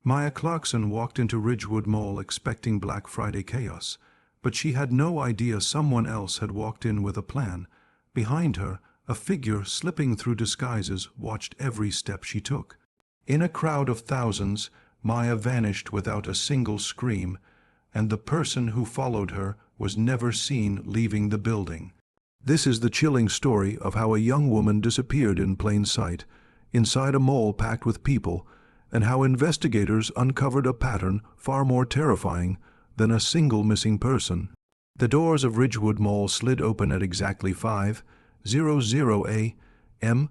Maya Clarkson walked into Ridgewood Mall expecting Black Friday chaos, but she had no idea someone else had walked in with a plan. Behind her, a figure slipping through disguises watched every step she took. In a crowd of thousands, Maya vanished without a single scream, and the person who followed her was never seen leaving the building. This is the chilling story of how a young woman disappeared in plain sight, inside a mall packed with people, and how investigators uncovered a pattern far more terrifying than a single missing person. The doors of Ridgewood Mall slid open at exactly 5:00 a.m.,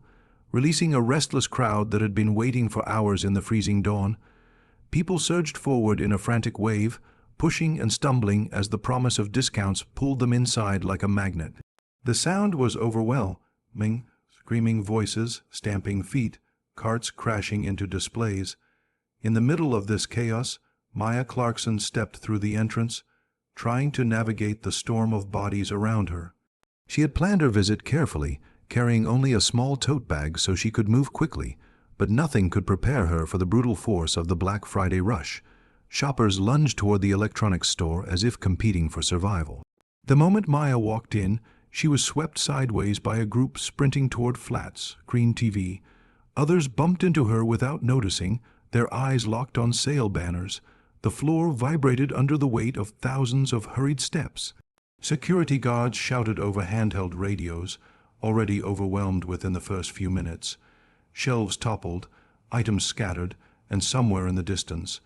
releasing a restless crowd that had been waiting for hours in the freezing dawn. People surged forward in a frantic wave, pushing and stumbling as the promise of discounts pulled them inside like a magnet. The sound was overwhelming, screaming voices, stamping feet, carts crashing into displays. In the middle of this chaos, Maya Clarkson stepped through the entrance, trying to navigate the storm of bodies around her. She had planned her visit carefully, carrying only a small tote bag so she could move quickly, but nothing could prepare her for the brutal force of the Black Friday rush. Shoppers lunged toward the electronics store as if competing for survival. The moment Maya walked in, she was swept sideways by a group sprinting toward Flat's green TV. Others bumped into her without noticing, their eyes locked on sale banners. The floor vibrated under the weight of thousands of hurried steps. Security guards shouted over handheld radios, already overwhelmed within the first few minutes. Shelves toppled, items scattered, and somewhere in the distance,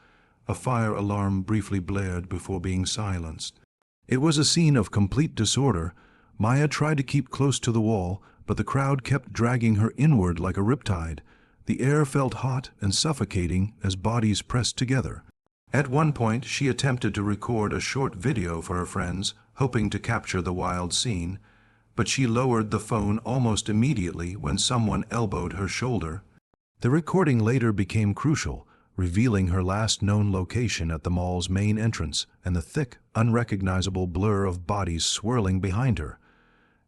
a fire alarm briefly blared before being silenced. It was a scene of complete disorder. Maya tried to keep close to the wall, but the crowd kept dragging her inward like a riptide. The air felt hot and suffocating as bodies pressed together. At one point, she attempted to record a short video for her friends, hoping to capture the wild scene, but she lowered the phone almost immediately when someone elbowed her shoulder. The recording later became crucial, revealing her last known location at the mall's main entrance and the thick, unrecognizable blur of bodies swirling behind her.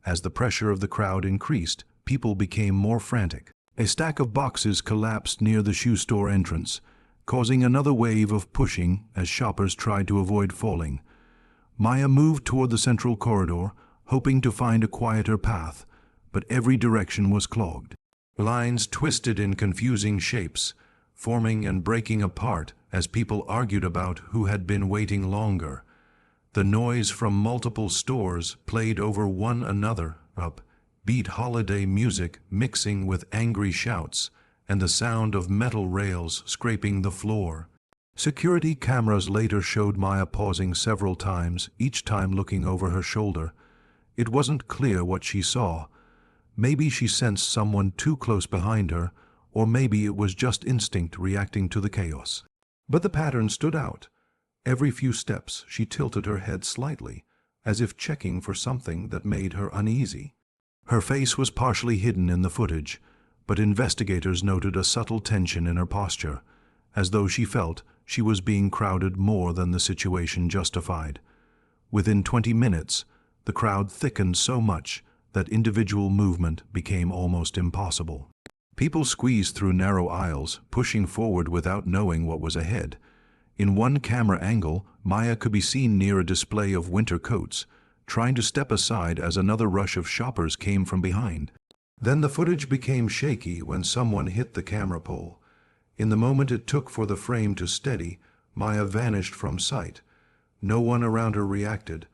As the pressure of the crowd increased, people became more frantic. A stack of boxes collapsed near the shoe store entrance, causing another wave of pushing as shoppers tried to avoid falling. Maya moved toward the central corridor, hoping to find a quieter path, but every direction was clogged. Lines twisted in confusing shapes, forming and breaking apart as people argued about who had been waiting longer. The noise from multiple stores played over one another, upbeat holiday music mixing with angry shouts, and the sound of metal rails scraping the floor. Security cameras later showed Maya pausing several times, each time looking over her shoulder. It wasn't clear what she saw. Maybe she sensed someone too close behind her, or maybe it was just instinct reacting to the chaos. But the pattern stood out. Every few steps she tilted her head slightly, as if checking for something that made her uneasy. Her face was partially hidden in the footage, but investigators noted a subtle tension in her posture, as though she felt she was being crowded more than the situation justified. Within 20 minutes, the crowd thickened so much that individual movement became almost impossible. People squeezed through narrow aisles, pushing forward without knowing what was ahead. In one camera angle, Maya could be seen near a display of winter coats, trying to step aside as another rush of shoppers came from behind. Then the footage became shaky when someone hit the camera pole. In the moment it took for the frame to steady, Maya vanished from sight. No one around her reacted.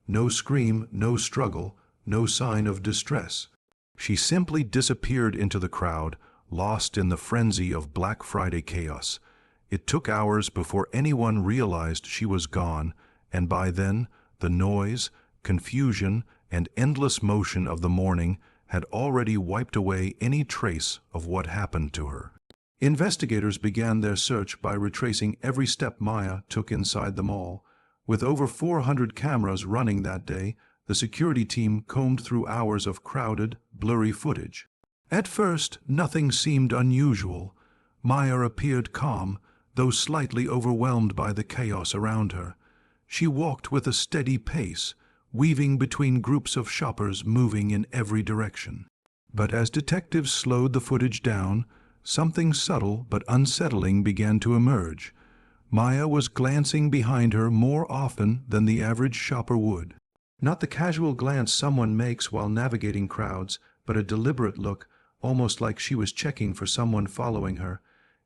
No scream, no struggle, no sign of distress. She simply disappeared into the crowd, lost in the frenzy of Black Friday chaos. It took hours before anyone realized she was gone, and by then, the noise, confusion, and endless motion of the morning had already wiped away any trace of what happened to her. Investigators began their search by retracing every step Maya took inside the mall. With over 400 cameras running that day, the security team combed through hours of crowded, blurry footage. At first, nothing seemed unusual. Maya appeared calm, though slightly overwhelmed by the chaos around her. She walked with a steady pace, weaving between groups of shoppers moving in every direction. But as detectives slowed the footage down, something subtle but unsettling began to emerge. Maya was glancing behind her more often than the average shopper would. Not the casual glance someone makes while navigating crowds, but a deliberate look, almost like she was checking for someone following her.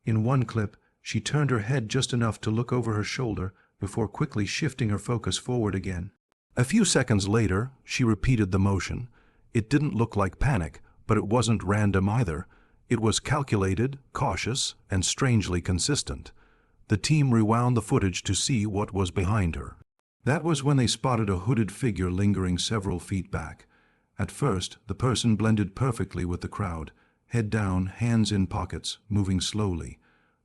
In one clip, she turned her head just enough to look over her shoulder before quickly shifting her focus forward again. A few seconds later, she repeated the motion. It didn't look like panic, but it wasn't random either. It was calculated, cautious, and strangely consistent. The team rewound the footage to see what was behind her. That was when they spotted a hooded figure lingering several feet back. At first, the person blended perfectly with the crowd, head down, hands in pockets, moving slowly.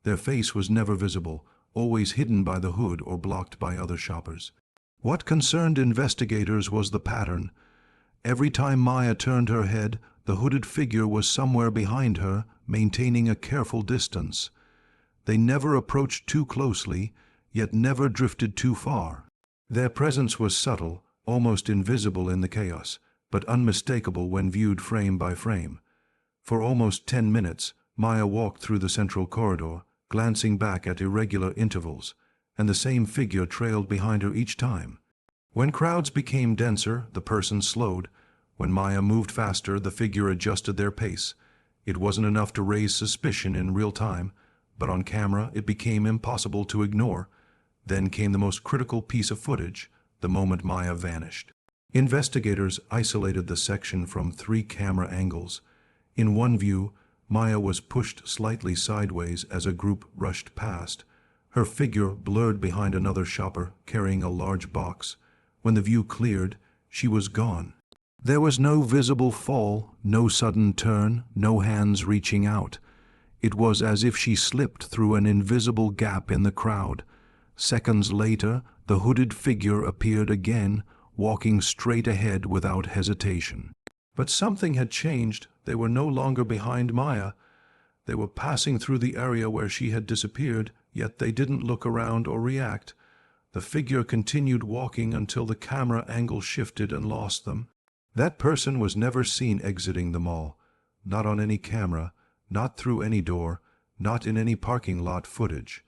Their face was never visible, always hidden by the hood or blocked by other shoppers. What concerned investigators was the pattern. Every time Maya turned her head, the hooded figure was somewhere behind her, maintaining a careful distance. They never approached too closely, yet never drifted too far. Their presence was subtle, almost invisible in the chaos, but unmistakable when viewed frame by frame. For almost 10 minutes, Maya walked through the central corridor, glancing back at irregular intervals, and the same figure trailed behind her each time. When crowds became denser, the person slowed. When Maya moved faster, the figure adjusted their pace. It wasn't enough to raise suspicion in real time, but on camera it became impossible to ignore. Then came the most critical piece of footage, the moment Maya vanished. Investigators isolated the section from 3 camera angles. In one view, Maya was pushed slightly sideways as a group rushed past. Her figure blurred behind another shopper carrying a large box. When the view cleared, she was gone. There was no visible fall, no sudden turn, no hands reaching out. It was as if she slipped through an invisible gap in the crowd. Seconds later, the hooded figure appeared again, walking straight ahead without hesitation. But something had changed. They were no longer behind Maya. They were passing through the area where she had disappeared, yet they didn't look around or react. The figure continued walking until the camera angle shifted and lost them. That person was never seen exiting the mall. Not on any camera, not through any door, not in any parking lot footage.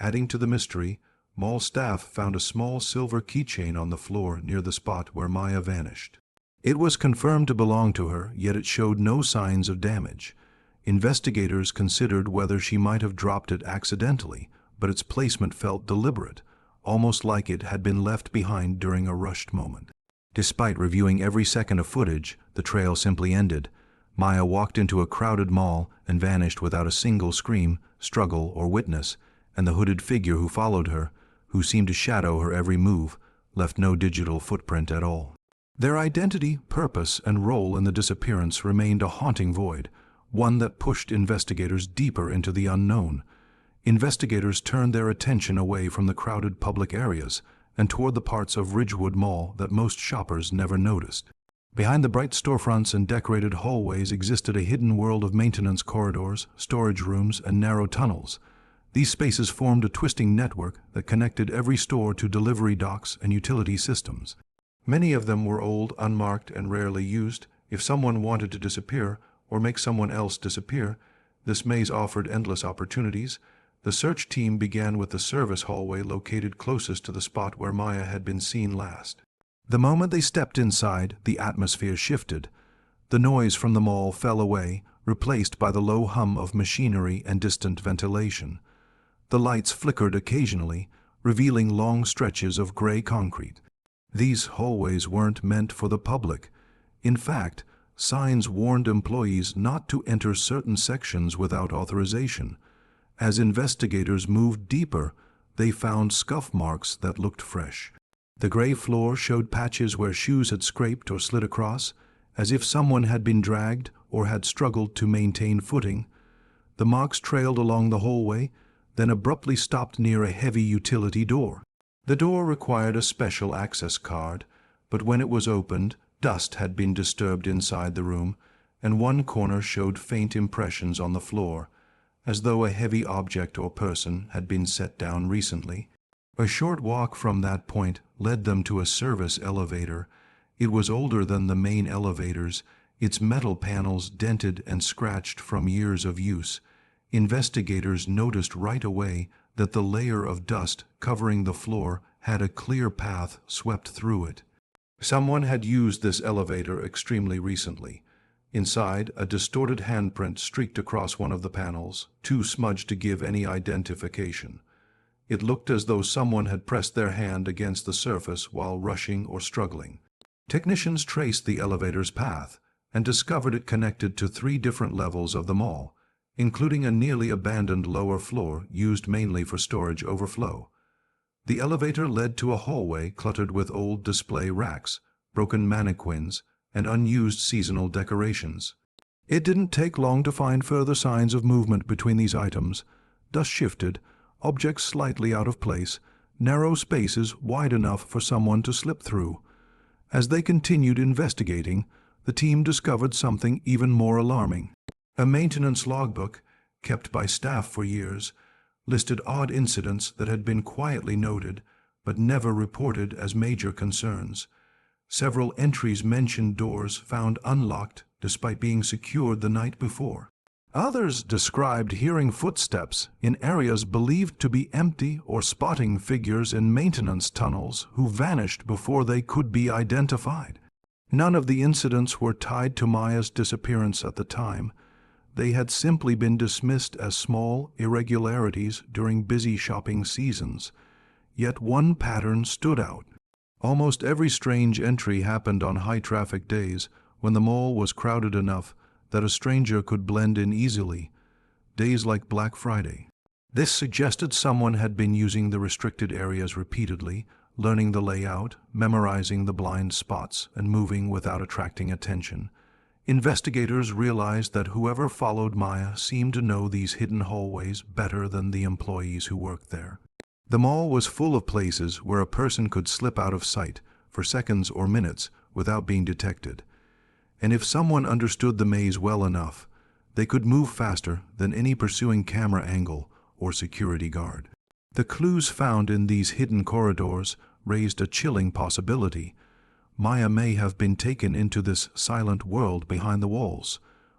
Adding to the mystery, mall staff found a small silver keychain on the floor near the spot where Maya vanished. It was confirmed to belong to her, yet it showed no signs of damage. Investigators considered whether she might have dropped it accidentally, but its placement felt deliberate, almost like it had been left behind during a rushed moment. Despite reviewing every second of footage, the trail simply ended. Maya walked into a crowded mall and vanished without a single scream, struggle, or witness, and the hooded figure who followed her, who seemed to shadow her every move, left no digital footprint at all. Their identity, purpose, and role in the disappearance remained a haunting void, one that pushed investigators deeper into the unknown. Investigators turned their attention away from the crowded public areas and toward the parts of Ridgewood Mall that most shoppers never noticed. Behind the bright storefronts and decorated hallways existed a hidden world of maintenance corridors, storage rooms, and narrow tunnels. These spaces formed a twisting network that connected every store to delivery docks and utility systems. Many of them were old, unmarked, and rarely used. If someone wanted to disappear or make someone else disappear, this maze offered endless opportunities. The search team began with the service hallway located closest to the spot where Maya had been seen last. The moment they stepped inside, the atmosphere shifted. The noise from the mall fell away, replaced by the low hum of machinery and distant ventilation. The lights flickered occasionally, revealing long stretches of gray concrete. These hallways weren't meant for the public. In fact, signs warned employees not to enter certain sections without authorization. As investigators moved deeper, they found scuff marks that looked fresh. The gray floor showed patches where shoes had scraped or slid across, as if someone had been dragged or had struggled to maintain footing. The marks trailed along the hallway, then abruptly stopped near a heavy utility door. The door required a special access card, but when it was opened, dust had been disturbed inside the room, and one corner showed faint impressions on the floor, as though a heavy object or person had been set down recently. A short walk from that point led them to a service elevator. It was older than the main elevators, its metal panels dented and scratched from years of use. Investigators noticed right away that the layer of dust covering the floor had a clear path swept through it. Someone had used this elevator extremely recently. Inside, a distorted handprint streaked across one of the panels, too smudged to give any identification. It looked as though someone had pressed their hand against the surface while rushing or struggling. Technicians traced the elevator's path and discovered it connected to 3 different levels of the mall, including a nearly abandoned lower floor used mainly for storage overflow. The elevator led to a hallway cluttered with old display racks, broken mannequins, and unused seasonal decorations. It didn't take long to find further signs of movement between these items. Dust shifted, objects slightly out of place, narrow spaces wide enough for someone to slip through. As they continued investigating, the team discovered something even more alarming. A maintenance logbook, kept by staff for years, listed odd incidents that had been quietly noted but never reported as major concerns. Several entries mentioned doors found unlocked despite being secured the night before. Others described hearing footsteps in areas believed to be empty or spotting figures in maintenance tunnels who vanished before they could be identified. None of the incidents were tied to Maya's disappearance at the time. They had simply been dismissed as small irregularities during busy shopping seasons. Yet one pattern stood out. Almost every strange entry happened on high-traffic days when the mall was crowded enough that a stranger could blend in easily, days like Black Friday. This suggested someone had been using the restricted areas repeatedly, learning the layout, memorizing the blind spots, and moving without attracting attention. Investigators realized that whoever followed Maya seemed to know these hidden hallways better than the employees who worked there. The mall was full of places where a person could slip out of sight for seconds or minutes without being detected. And if someone understood the maze well enough, they could move faster than any pursuing camera angle or security guard. The clues found in these hidden corridors raised a chilling possibility. Maya may have been taken into this silent world behind the walls,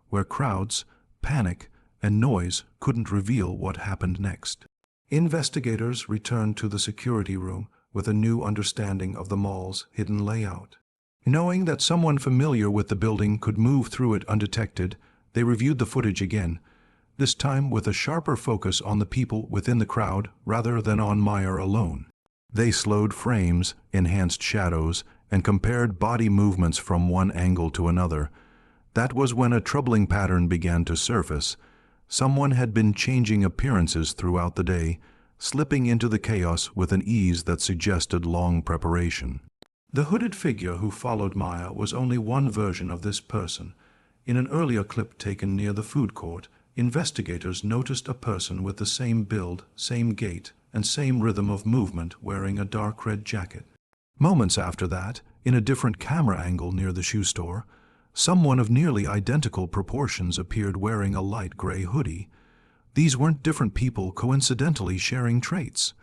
where crowds, panic, and noise couldn't reveal what happened next. Investigators returned to the security room with a new understanding of the mall's hidden layout. Knowing that someone familiar with the building could move through it undetected, they reviewed the footage again, this time with a sharper focus on the people within the crowd rather than on Maya alone. They slowed frames, enhanced shadows, and compared body movements from one angle to another. That was when a troubling pattern began to surface. Someone had been changing appearances throughout the day, slipping into the chaos with an ease that suggested long preparation. The hooded figure who followed Maya was only one version of this person. In an earlier clip taken near the food court, investigators noticed a person with the same build, same gait, and same rhythm of movement wearing a dark red jacket. Moments after that, in a different camera angle near the shoe store, someone of nearly identical proportions appeared wearing a light gray hoodie. These weren't different people coincidentally sharing traits.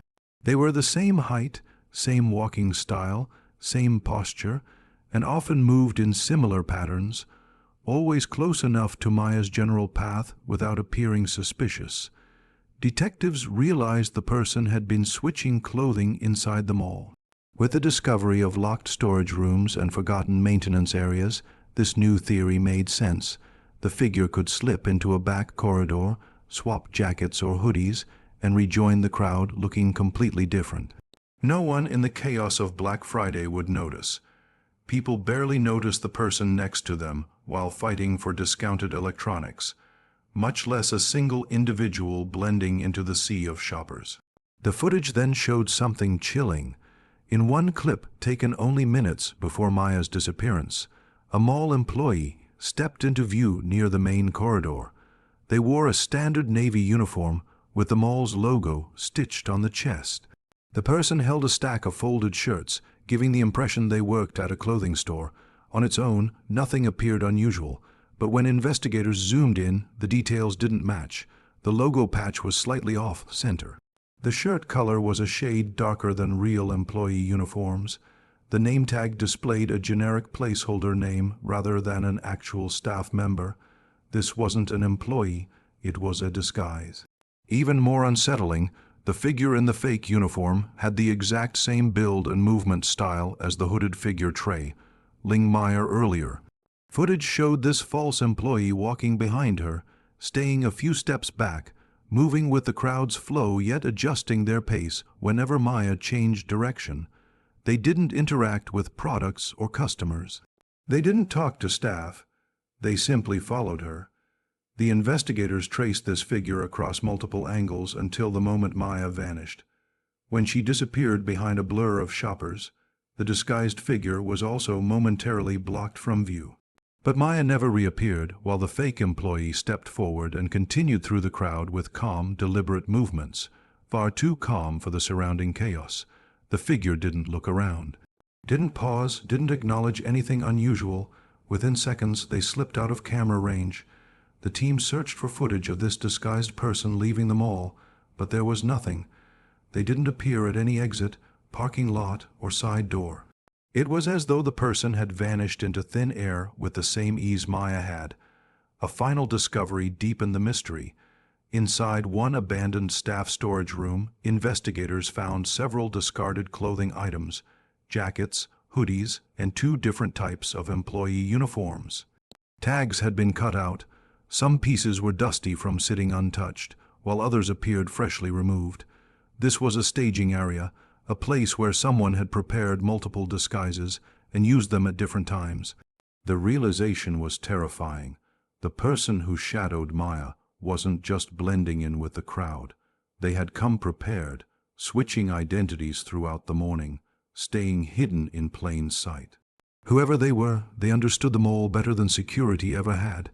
They were the same height, same walking style, same posture, and often moved in similar patterns, always close enough to Maya's general path without appearing suspicious. Detectives realized the person had been switching clothing inside the mall. With the discovery of locked storage rooms and forgotten maintenance areas, this new theory made sense. The figure could slip into a back corridor, swap jackets or hoodies, and rejoin the crowd looking completely different. No one in the chaos of Black Friday would notice. People barely noticed the person next to them while fighting for discounted electronics, much less a single individual blending into the sea of shoppers. The footage then showed something chilling. In one clip taken only minutes before Maya's disappearance, a mall employee stepped into view near the main corridor. They wore a standard Navy uniform with the mall's logo stitched on the chest. The person held a stack of folded shirts, giving the impression they worked at a clothing store. On its own, nothing appeared unusual, but when investigators zoomed in, the details didn't match. The logo patch was slightly off-center. The shirt color was a shade darker than real employee uniforms. The name tag displayed a generic placeholder name rather than an actual staff member. This wasn't an employee, it was a disguise. Even more unsettling, the figure in the fake uniform had the exact same build and movement style as the hooded figure trailing Maya earlier. Footage showed this false employee walking behind her, staying a few steps back, moving with the crowd's flow yet adjusting their pace whenever Maya changed direction. They didn't interact with products or customers. They didn't talk to staff. They simply followed her. The investigators traced this figure across multiple angles until the moment Maya vanished. When she disappeared behind a blur of shoppers, the disguised figure was also momentarily blocked from view. But Maya never reappeared, while the fake employee stepped forward and continued through the crowd with calm, deliberate movements, far too calm for the surrounding chaos. The figure didn't look around, didn't pause, didn't acknowledge anything unusual. Within seconds, they slipped out of camera range. The team searched for footage of this disguised person leaving the mall, but there was nothing. They didn't appear at any exit, parking lot, or side door. It was as though the person had vanished into thin air with the same ease Maya had. A final discovery deepened the mystery. Inside one abandoned staff storage room, investigators found several discarded clothing items, jackets, hoodies, and 2 different types of employee uniforms. Tags had been cut out. Some pieces were dusty from sitting untouched, while others appeared freshly removed. This was a staging area, a place where someone had prepared multiple disguises and used them at different times. The realization was terrifying. The person who shadowed Maya wasn't just blending in with the crowd. They had come prepared, switching identities throughout the morning, staying hidden in plain sight. Whoever they were, they understood the mall better than security ever had,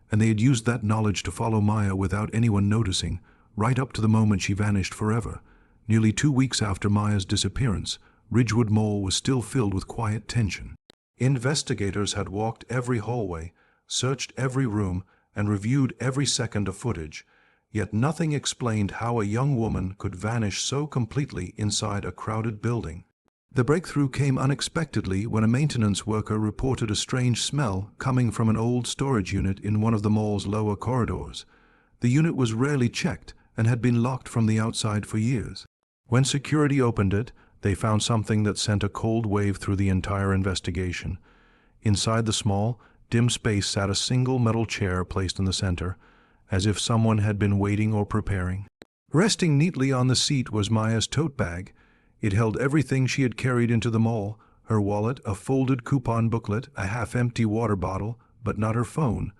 and they had used that knowledge to follow Maya without anyone noticing, right up to the moment she vanished forever. Nearly 2 weeks after Maya's disappearance, Ridgewood Mall was still filled with quiet tension. Investigators had walked every hallway, searched every room, and reviewed every second of footage, yet nothing explained how a young woman could vanish so completely inside a crowded building. The breakthrough came unexpectedly when a maintenance worker reported a strange smell coming from an old storage unit in one of the mall's lower corridors. The unit was rarely checked and had been locked from the outside for years. When security opened it, they found something that sent a cold wave through the entire investigation. Inside the small, dim space sat a single metal chair placed in the center, as if someone had been waiting or preparing. Resting neatly on the seat was Maya's tote bag. It held everything she had carried into the mall: her wallet, a folded coupon booklet, a half-empty water bottle, but not her phone.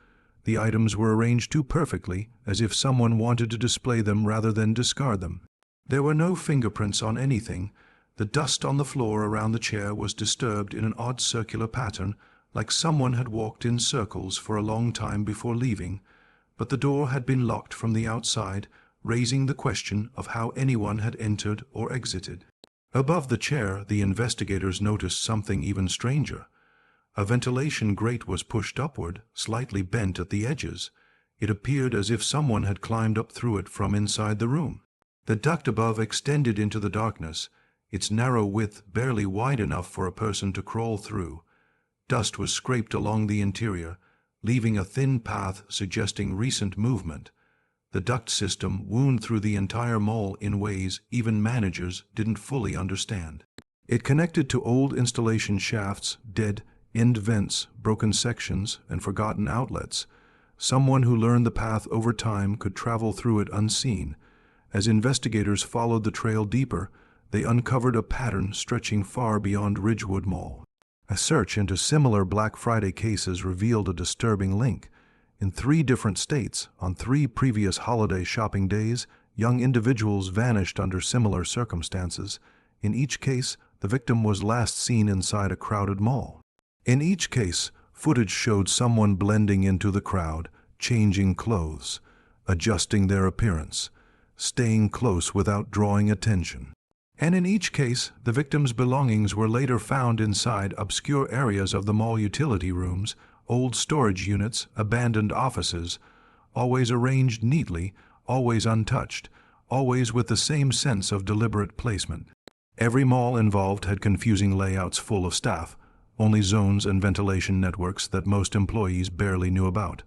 The items were arranged too perfectly, as if someone wanted to display them rather than discard them. There were no fingerprints on anything. The dust on the floor around the chair was disturbed in an odd circular pattern, like someone had walked in circles for a long time before leaving. But the door had been locked from the outside, raising the question of how anyone had entered or exited. Above the chair, the investigators noticed something even stranger. A ventilation grate was pushed upward, slightly bent at the edges. It appeared as if someone had climbed up through it from inside the room. The duct above extended into the darkness, its narrow width barely wide enough for a person to crawl through. Dust was scraped along the interior, leaving a thin path suggesting recent movement. The duct system wound through the entire mall in ways even managers didn't fully understand. It connected to old installation shafts, dead end vents, broken sections, and forgotten outlets. Someone who learned the path over time could travel through it unseen. As investigators followed the trail deeper, they uncovered a pattern stretching far beyond Ridgewood Mall. A search into similar Black Friday cases revealed a disturbing link. In 3 different states, on 3 previous holiday shopping days, young individuals vanished under similar circumstances. In each case, the victim was last seen inside a crowded mall. In each case, footage showed someone blending into the crowd, changing clothes, adjusting their appearance, staying close without drawing attention. And in each case, the victim's belongings were later found inside obscure areas of the mall utility rooms, old storage units, abandoned offices, always arranged neatly, always untouched, always with the same sense of deliberate placement. Every mall involved had confusing layouts full of staff, only zones and ventilation networks that most employees barely knew about.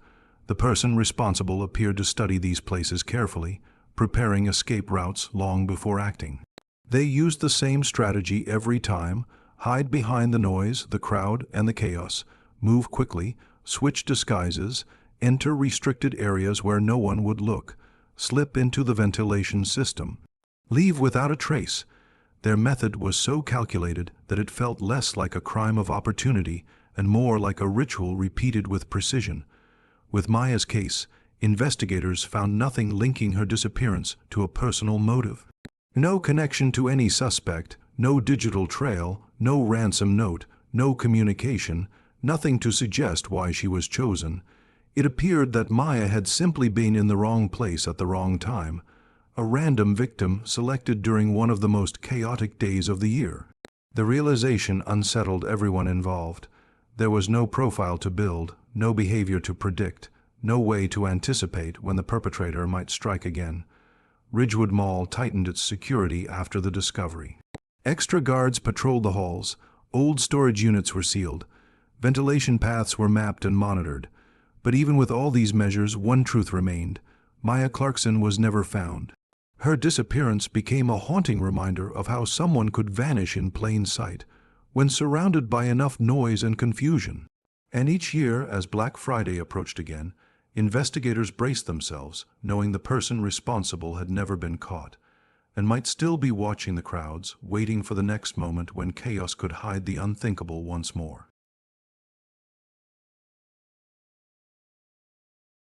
The person responsible appeared to study these places carefully, preparing escape routes long before acting. They used the same strategy every time: hide behind the noise, the crowd, and the chaos, move quickly, switch disguises, enter restricted areas where no one would look, slip into the ventilation system, leave without a trace. Their method was so calculated that it felt less like a crime of opportunity and more like a ritual repeated with precision. With Maya's case, investigators found nothing linking her disappearance to a personal motive. No connection to any suspect, no digital trail, no ransom note, no communication, nothing to suggest why she was chosen. It appeared that Maya had simply been in the wrong place at the wrong time, a random victim selected during one of the most chaotic days of the year. The realization unsettled everyone involved. There was no profile to build, no behavior to predict, no way to anticipate when the perpetrator might strike again. Ridgewood Mall tightened its security after the discovery. Extra guards patrolled the halls, old storage units were sealed, ventilation paths were mapped and monitored. But even with all these measures, one truth remained: Maya Clarkson was never found. Her disappearance became a haunting reminder of how someone could vanish in plain sight when surrounded by enough noise and confusion. And each year, as Black Friday approached again, investigators braced themselves, knowing the person responsible had never been caught, and might still be watching the crowds, waiting for the next moment when chaos could hide the unthinkable once more.